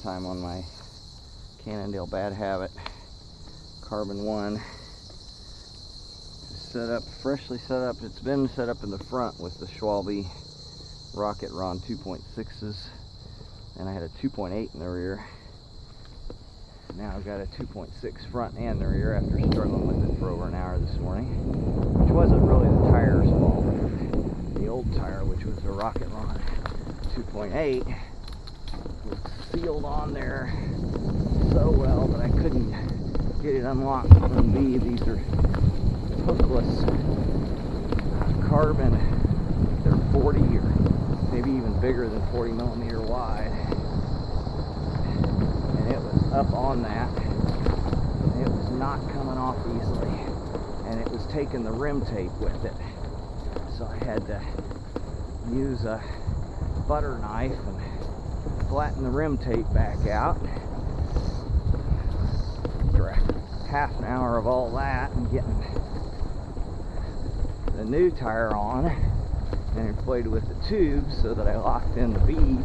time on my Cannondale Bad Habit Carbon 1. Set up, freshly set up. It's been set up in the front with the Schwalbe Rocket Ron 2.6s, and I had a 2.8 in the rear. Now I've got a 2.6 front and the rear after struggling with it for over an hour this morning, which wasn't really the tire's fault. The old tire, which was the Rocket Ron 2.8, was sealed on there so well that I couldn't get it unlocked from B. These are hookless carbon. They're 40 or maybe even bigger than 40 millimeter wide. And it was up on that. It was not coming off easily. And it was taking the rim tape with it. So I had to use a butter knife and flatten the rim tape back out. After half an hour of all that and getting the new tire on and inflated with the tube so that I locked in the bead.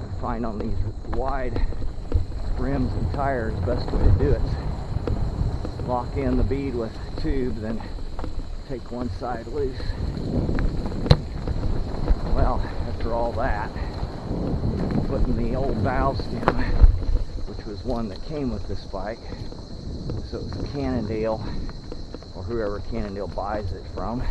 I find on these wide rims and tires, best way to do it is lock in the bead with the tube, then take one side loose. Well, after all that, putting the old valve stem, which was one that came with this bike, so it was Cannondale, or whoever Cannondale buys it from,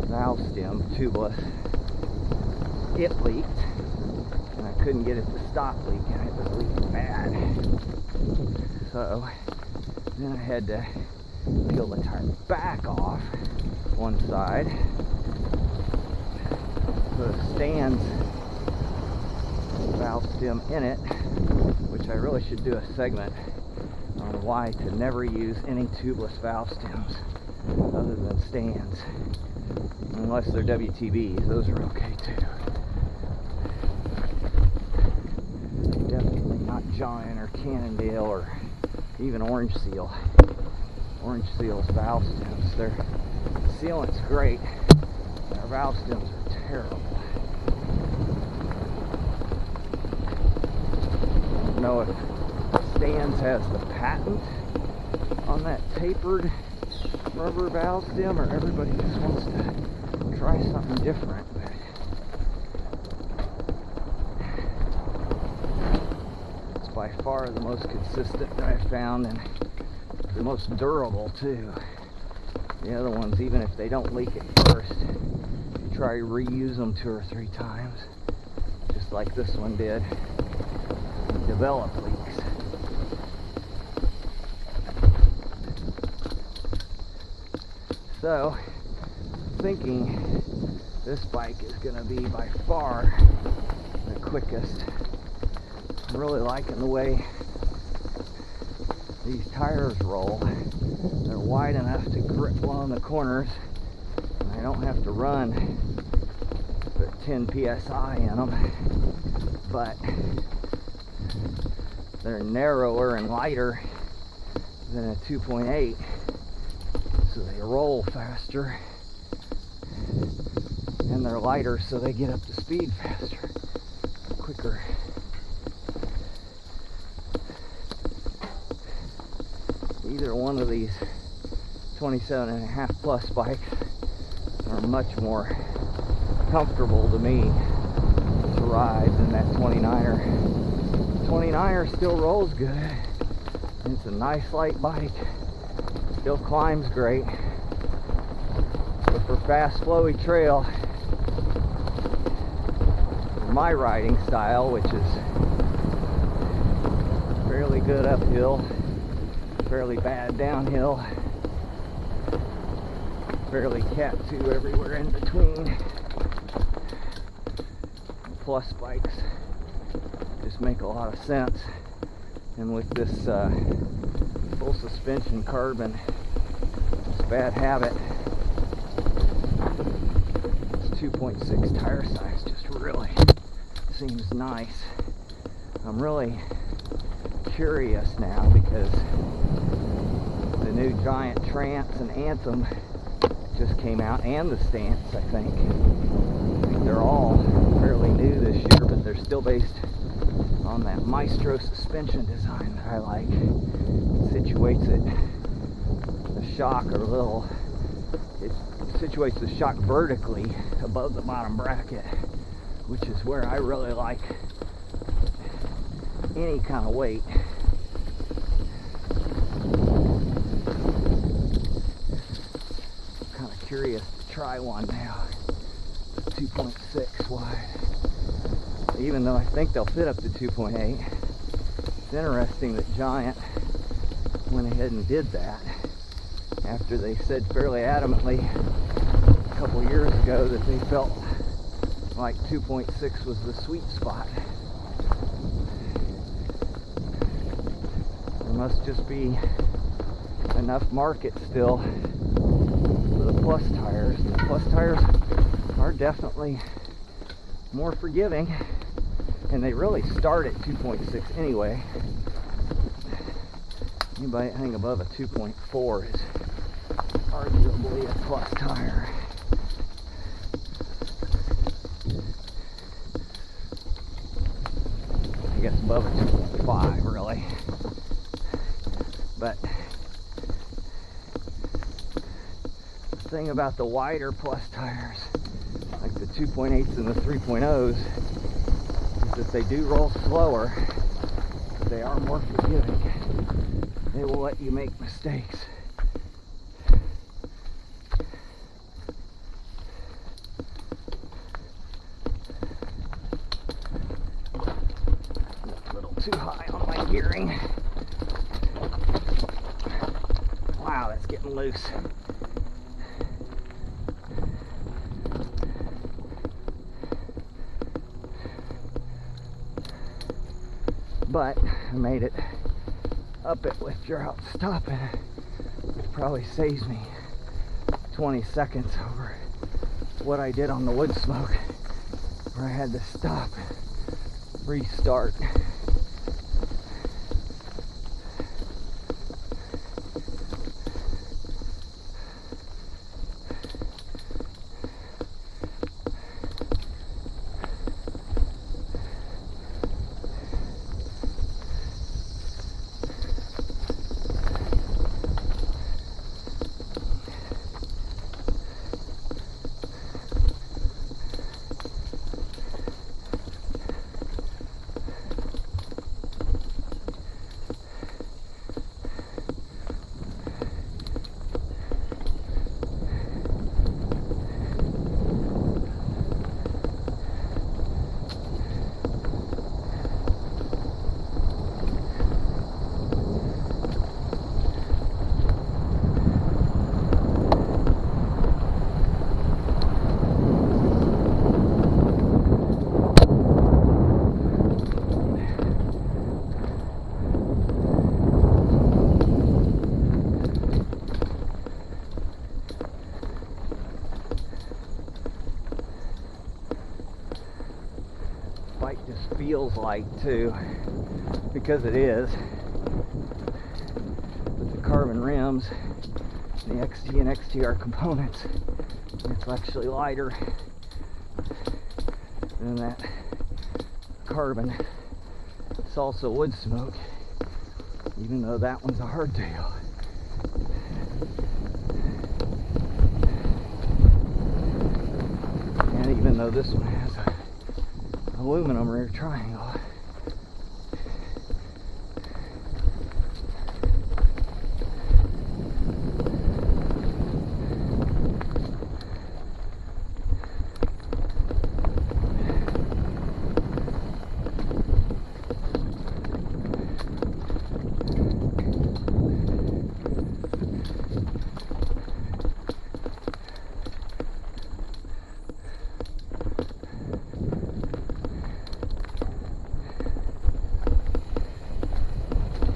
valve stem, tubeless. It leaked, and I couldn't get it to stop leaking. It was leaking bad. So then I had to peel the tire back off one side, put a stands valve stem in it, which I really should do a segment on why to never use any tubeless valve stems other than stands, unless they're WTBs. Those are okay too. Definitely not Giant or Cannondale or even Orange Seal. Orange Seal's valve stems, their sealant's great. Their valve stems are terrible. I don't know if Stands has the patent on that tapered rubber valve stem, or everybody just wants to try something different. But it's by far the most consistent that I've found, and the most durable too. The other ones, even if they don't leak at first, you try to reuse them 2 or 3 times, just like this one did, and develop leaks. So, thinking this bike is going to be by far the quickest. I'm really liking the way these tires roll. They're wide enough to grip along the corners, and I don't have to run at 10 psi in them, but they're narrower and lighter than a 2.8, so they roll faster, and they're lighter so they get up to speed faster, quicker. Either one of these 27.5 plus bikes are much more comfortable to me to ride than that 29er. 29er still rolls good. It's a nice light bike. Still climbs great. But for fast flowy trail, for my riding style, which is fairly good uphill, fairly bad downhill, fairly cat 2 everywhere in between, plus bikes just make a lot of sense. And with this full suspension carbon, this Bad Habit, this 2.6 tire size just really seems nice. I'm really curious now because the new Giant Trance and Anthem just came out, and the Stance, I think they're all still based on that Maestro suspension design that I like. It situates the shock it situates the shock vertically above the bottom bracket, which is where I really like any kind of weight. I'm kind of curious to try one now. 2.6 wide. Even though I think they'll fit up to 2.8. It's interesting that Giant went ahead and did that after they said fairly adamantly a couple years ago that they felt like 2.6 was the sweet spot. There must just be enough market still for the plus tires. And the plus tires are definitely more forgiving, and they really start at 2.6 anyway. Anything above a 2.4 is arguably a plus tire. I guess above a 2.5 really. But the thing about the wider plus tires, like the 2.8s and the 3.0s, is that they do roll slower, but they are more forgiving. They will let you make mistakes. A little too high on my gearing. Wow, that's getting loose. But I made it up it without stopping, which probably saves me 20 seconds over what I did on the wood smoke, where I had to stop and restart. Just feels like too, because it is, with the carbon rims, the XT and XTR components, it's actually lighter than that carbon salsa wood smoke, even though that one's a hardtail. And even though this one has a aluminum rear triangle.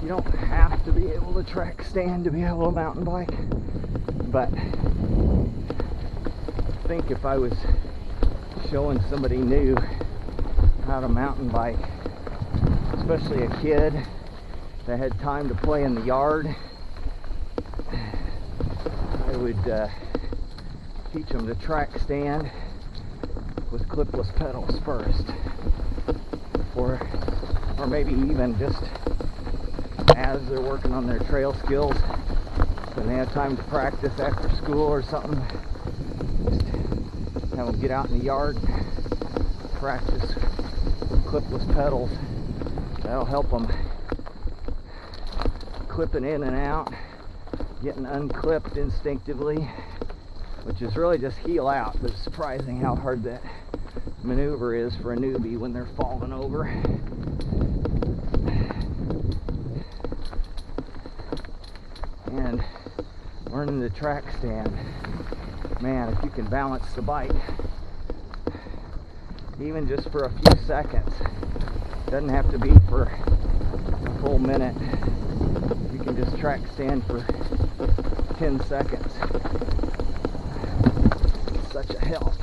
You don't have to be able to track stand to be able to mountain bike, but I think if I was showing somebody new how to mountain bike, especially a kid that had time to play in the yard, I would teach them to track stand with clipless pedals first. before, or maybe even just as they're working on their trail skills, when they have time to practice after school or something. Just have them get out in the yard, practice clipless pedals. That'll help them clipping in and out, getting unclipped instinctively, which is really just heel out, but it's surprising how hard that maneuver is for a newbie when they're falling over. And learning the track stand, man, if you can balance the bike even just for a few seconds, doesn't have to be for a full minute. You can just track stand for 10 seconds. It's such a help.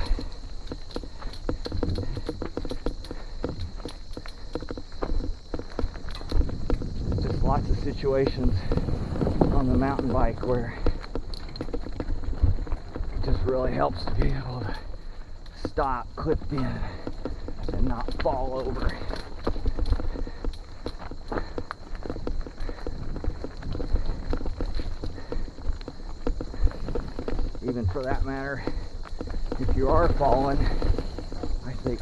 Just lots of situations on the mountain bike where it just really helps to be able to stop clipped in and not fall over. Even for that matter, if you are falling, I think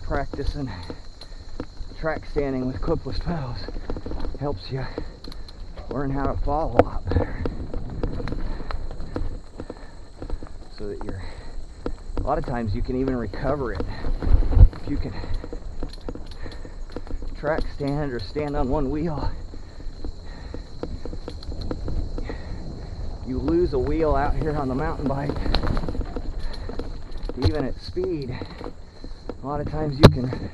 practicing track standing with clipless pedals helps you learn how to fall a lot better. So that you're, a lot of times you can even recover it. If you can track stand or stand on one wheel, you lose a wheel out here on the mountain bike, even at speed, a lot of times you can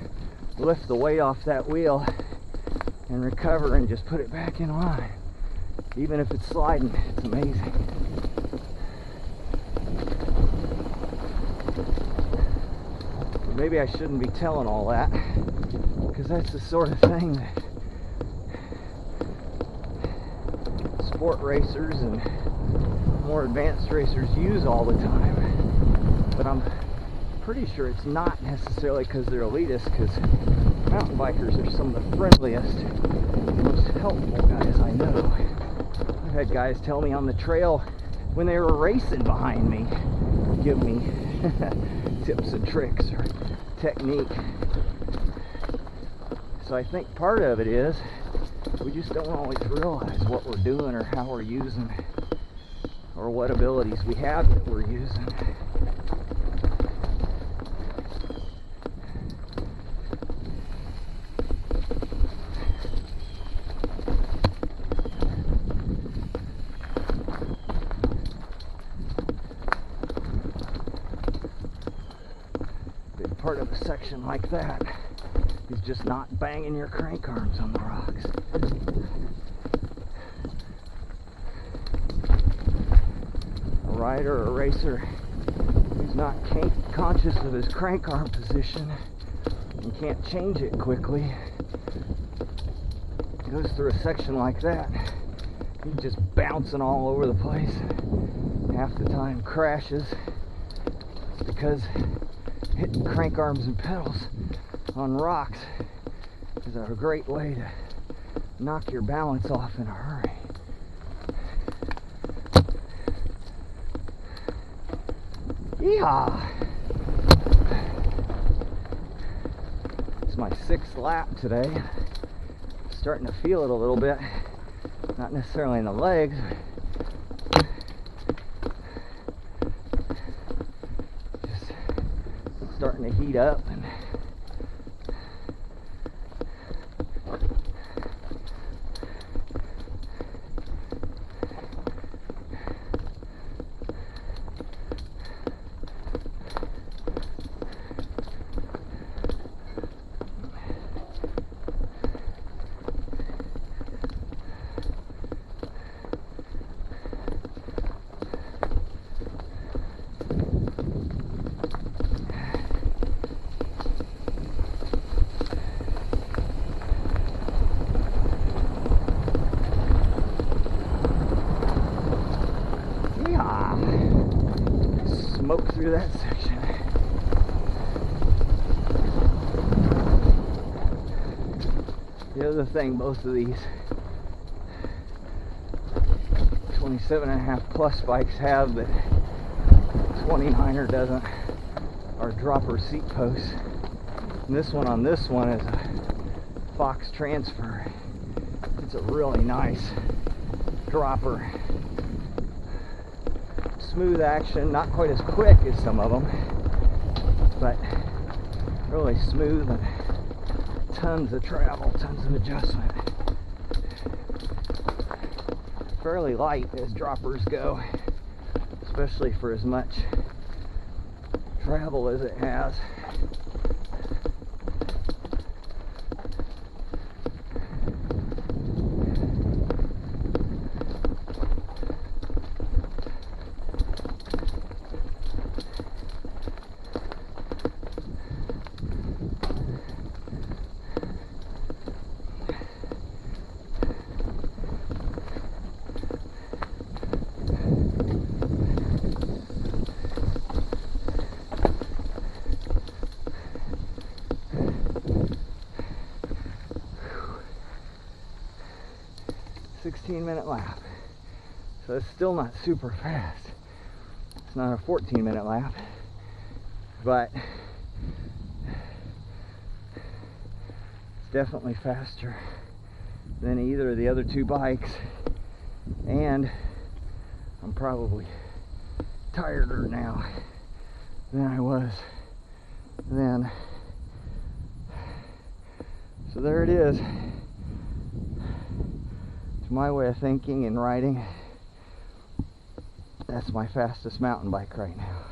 lift the weight off that wheel and recover and just put it back in line. Even if it's sliding, it's amazing. But maybe I shouldn't be telling all that, because that's the sort of thing that sport racers and more advanced racers use all the time. But I'm pretty sure it's not necessarily because they're elitist, because mountain bikers are some of the friendliest, most helpful guys I know. I've had guys tell me on the trail when they were racing behind me, give me tips and tricks or technique. So I think part of it is we just don't always realize what we're doing or how we're using, or what abilities we have that we're using. Big part of a section like that is just not banging your crank arms on the rocks. A rider or a racer who's not conscious of his crank arm position and can't change it quickly goes through a section like that, he's just bouncing all over the place. Half the time crashes. It's because hitting crank arms and pedals on rocks is a great way to knock your balance off in a hurry. Yeehaw! It's my 6th lap today. Starting to feel it a little bit. Not necessarily in the legs. Just starting to heat up. And smoke through that section. other thing both of these 27.5 plus bikes have that 29er doesn't are dropper seat posts. And this one on this one is a Fox Transfer. It's a really nice dropper. Smooth action, not quite as quick as some of them, but really smooth and tons of travel, tons of adjustment. Fairly light as droppers go, especially for as much travel as it has. Minute lap. So it's still not super fast. It's not a 14-minute lap, but it's definitely faster than either of the other two bikes, and I'm probably tireder now than I was then. So there it is. My way of thinking and riding, that's my fastest mountain bike right now.